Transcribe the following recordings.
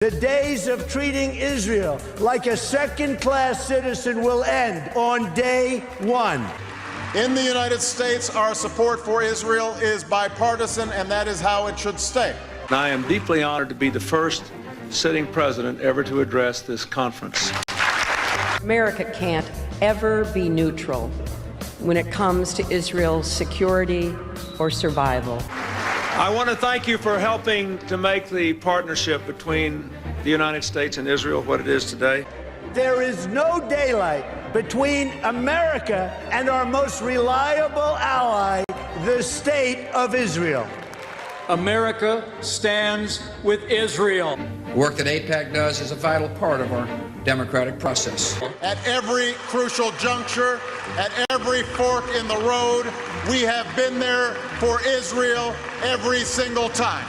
The days of treating Israel like a second-class citizen will end on day one. In the United States, our support for Israel is bipartisan, and that is how it should stay. I am deeply honored to be the first sitting president ever to address this conference. America can't ever be neutral when it comes to Israel's security or survival. I want to thank you for helping to make the partnership between the United States and Israel what it is today. There is no daylight between America and our most reliable ally, the State of Israel. America stands with Israel. The work that AIPAC does is a vital part of our democratic process. At every crucial juncture, at every fork in the road, we have been there for Israel every single time.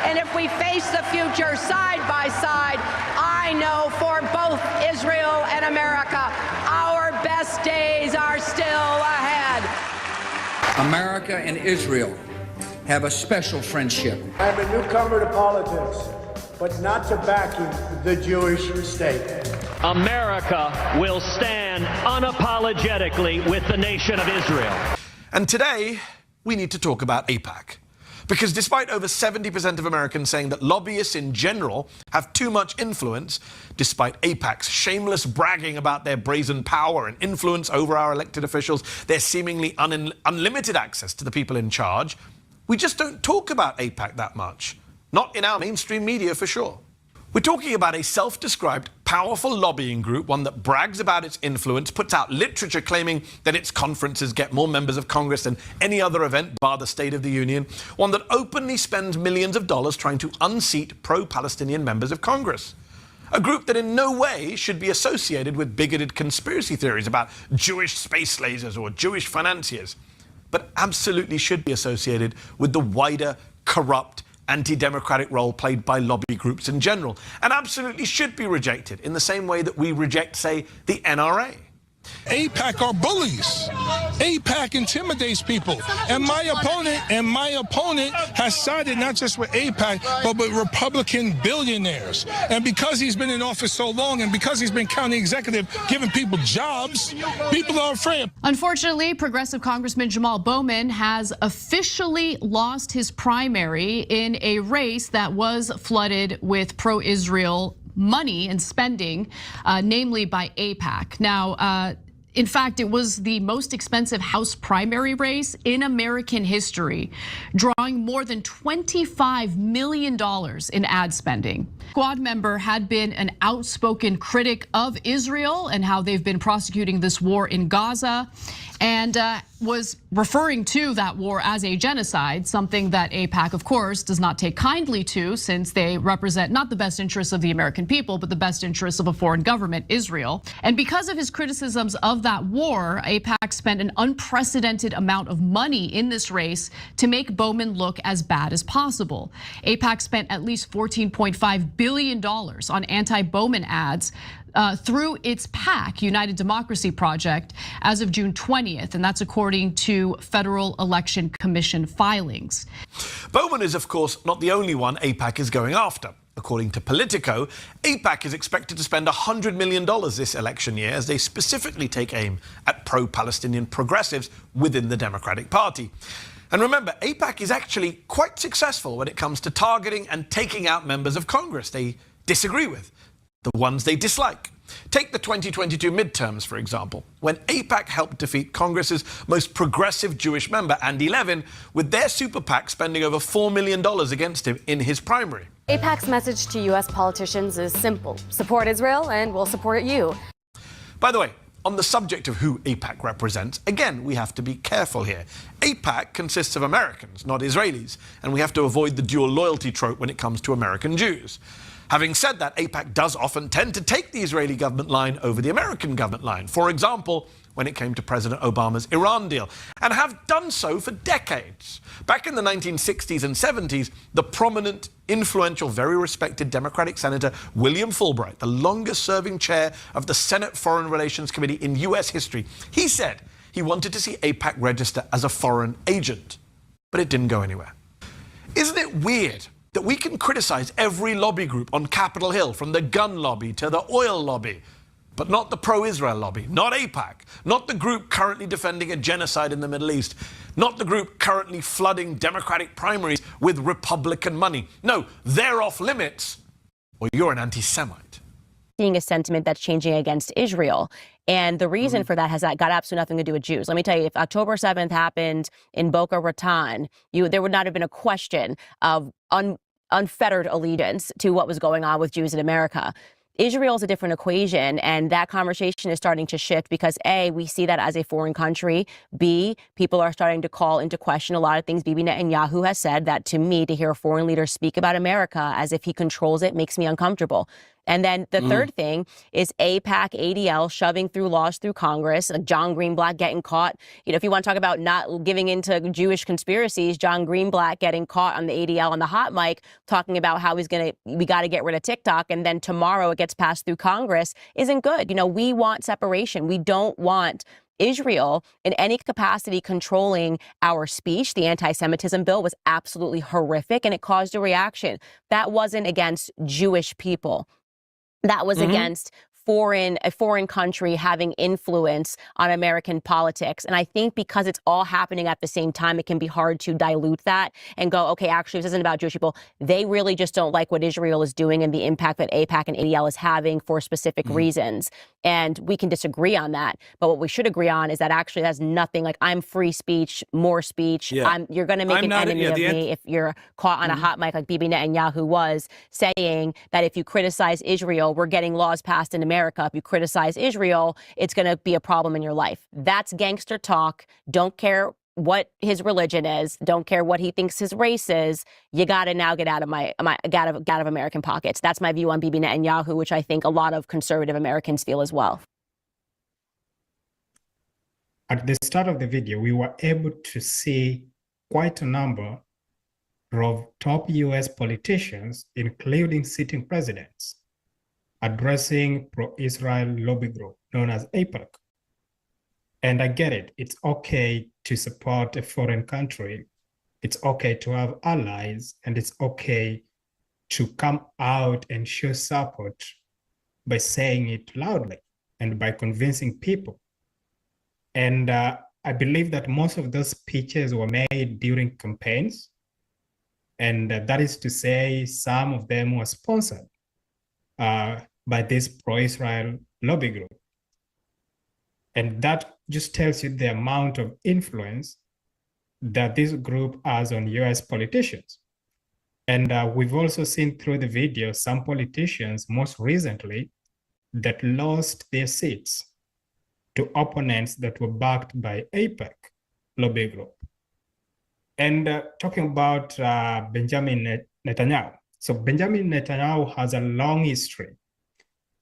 And if we face the future side by side, I know for both Israel and America, our best days are still ahead. America and Israel have a special friendship. I'm a newcomer to politics, but not to backing the Jewish state. America will stand unapologetically with the nation of Israel. And today, we need to talk about AIPAC. Because despite over 70% of Americans saying that lobbyists in general have too much influence, despite AIPAC's shameless bragging about their brazen power and influence over our elected officials, their seemingly unlimited access to the people in charge, we just don't talk about AIPAC that much. Not in our mainstream media, for sure. We're talking about a self-described powerful lobbying group, one that brags about its influence, puts out literature claiming that its conferences get more members of Congress than any other event bar the State of the Union, one that openly spends millions of dollars trying to unseat pro-Palestinian members of Congress. A group that in no way should be associated with bigoted conspiracy theories about Jewish space lasers or Jewish financiers, but absolutely should be associated with the wider, corrupt, anti-democratic role played by lobby groups in general, and absolutely should be rejected in the same way that we reject, say, the NRA. AIPAC are bullies. AIPAC intimidates people. And my opponent has sided not just with AIPAC, but with Republican billionaires. And because he's been in office so long, and because he's been county executive giving people jobs, people are afraid. Unfortunately, progressive Congressman Jamal Bowman has officially lost his primary in a race that was flooded with pro-Israel money and spending, namely by AIPAC. Now, in fact, it was the most expensive House primary race in American history, drawing more than $25 million in ad spending. Squad member had been an outspoken critic of Israel and how they've been prosecuting this war in Gaza, and was referring to that war as a genocide, something that AIPAC, of course, does not take kindly to, since they represent not the best interests of the American people, but the best interests of a foreign government, Israel. And because of his criticisms of that war, AIPAC spent an unprecedented amount of money in this race to make Bowman look as bad as possible. AIPAC spent at least $14.5 billion on anti-Bowman ads through its PAC, United Democracy Project, as of June 20th, and that's according to Federal Election Commission filings. Bowman is, of course, not the only one AIPAC is going after. According to Politico, AIPAC is expected to spend $100 million this election year as they specifically take aim at pro-Palestinian progressives within the Democratic Party. And remember, AIPAC is actually quite successful when it comes to targeting and taking out members of Congress they disagree with, the ones they dislike. Take the 2022 midterms, for example, when AIPAC helped defeat Congress's most progressive Jewish member, Andy Levin, with their super PAC spending over $4 million against him in his primary. AIPAC's message to U.S. politicians is simple. Support Israel and we'll support you. By the way, on the subject of who AIPAC represents, again, we have to be careful here. AIPAC consists of Americans, not Israelis, and we have to avoid the dual loyalty trope when it comes to American Jews. Having said that, AIPAC does often tend to take the Israeli government line over the American government line. For example, when it came to President Obama's Iran deal, and have done so for decades. Back in the 1960s and 70s, the prominent, influential, very respected Democratic Senator William Fulbright, the longest-serving chair of the Senate Foreign Relations Committee in U.S. history, he said he wanted to see AIPAC register as a foreign agent, but it didn't go anywhere. Isn't it weird that we can criticize every lobby group on Capitol Hill, from the gun lobby to the oil lobby, but not the pro-Israel lobby, not AIPAC, not the group currently defending a genocide in the Middle East, not the group currently flooding Democratic primaries with Republican money. No, they're off limits, or you're an anti-Semite. Seeing a sentiment that's changing against Israel. And the reason for that has got absolutely nothing to do with Jews. Let me tell you, if October 7th happened in Boca Raton, there would not have been a question of unfettered allegiance to what was going on with Jews in America. Israel is a different equation, and that conversation is starting to shift because A, we see that as a foreign country. B, people are starting to call into question a lot of things Bibi Netanyahu has said. That, to me, to hear a foreign leader speak about America as if he controls it makes me uncomfortable. And then the third thing is AIPAC, ADL shoving through laws through Congress, like John Greenblatt getting caught. You know, if you want to talk about not giving into Jewish conspiracies, John Greenblatt getting caught on the ADL on the hot mic, talking about how we got to get rid of TikTok. And then tomorrow it gets passed through Congress isn't good. You know, we want separation. We don't want Israel in any capacity controlling our speech. The anti-Semitism bill was absolutely horrific, and it caused a reaction. That wasn't against Jewish people. That was against a foreign country having influence on American politics. And I think because it's all happening at the same time, it can be hard to dilute that and go, okay, actually, this isn't about Jewish people. They really just don't like what Israel is doing and the impact that AIPAC and ADL is having for specific reasons. And we can disagree on that. But what we should agree on is that actually has nothing, like, I'm free speech, more speech. Yeah. You're going to make an enemy of me if you're caught on a hot mic like Bibi Netanyahu was, saying that if you criticize Israel, we're getting laws passed in America. If you criticize Israel, it's going to be a problem in your life. That's gangster talk. Don't care what his religion is. Don't care what he thinks his race is. You got to now get out of American pockets. That's my view on Bibi Netanyahu, which I think a lot of conservative Americans feel as well. At the start of the video, we were able to see quite a number of top US politicians, including sitting presidents, addressing pro-Israel lobby group known as AIPAC. And I get it. It's okay to support a foreign country. It's okay to have allies, and it's okay to come out and show support by saying it loudly and by convincing people. And I believe that most of those speeches were made during campaigns. And that is to say, some of them were sponsored by this pro-Israel lobby group. And that just tells you the amount of influence that this group has on US politicians. And we've also seen through the video some politicians, most recently, that lost their seats to opponents that were backed by AIPAC lobby group. And talking about Benjamin Netanyahu. So Benjamin Netanyahu has a long history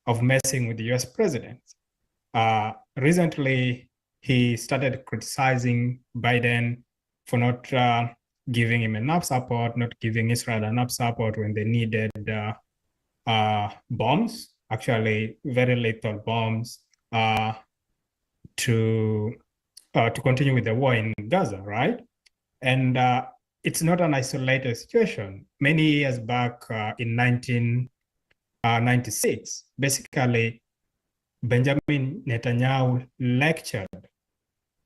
of messing with the US president. Recently, he started criticizing Biden for not giving him enough support, not giving Israel enough support when they needed bombs, actually very lethal bombs, to continue with the war in Gaza, right? And it's not an isolated situation. Many years back in 1996, basically, Benjamin Netanyahu lectured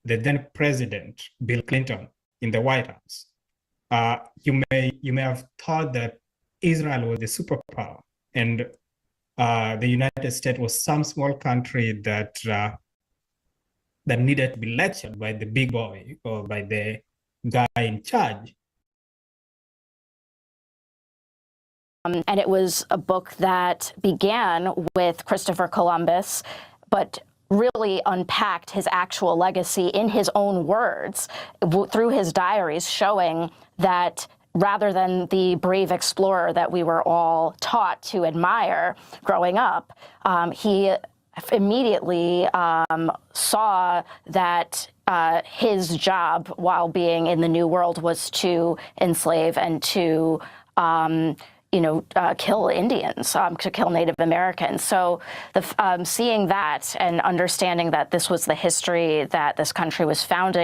the then president, Bill Clinton, in the White House. You may have thought that Israel was a superpower and the United States was some small country that needed to be lectured by the big boy or by the guy in charge. And it was a book that began with Christopher Columbus, but really unpacked his actual legacy in his own words through his diaries, showing that rather than the brave explorer that we were all taught to admire growing up, he immediately saw that his job while being in the New World was to enslave and to kill Indians, to kill Native Americans. So seeing that and understanding that this was the history that this country was founded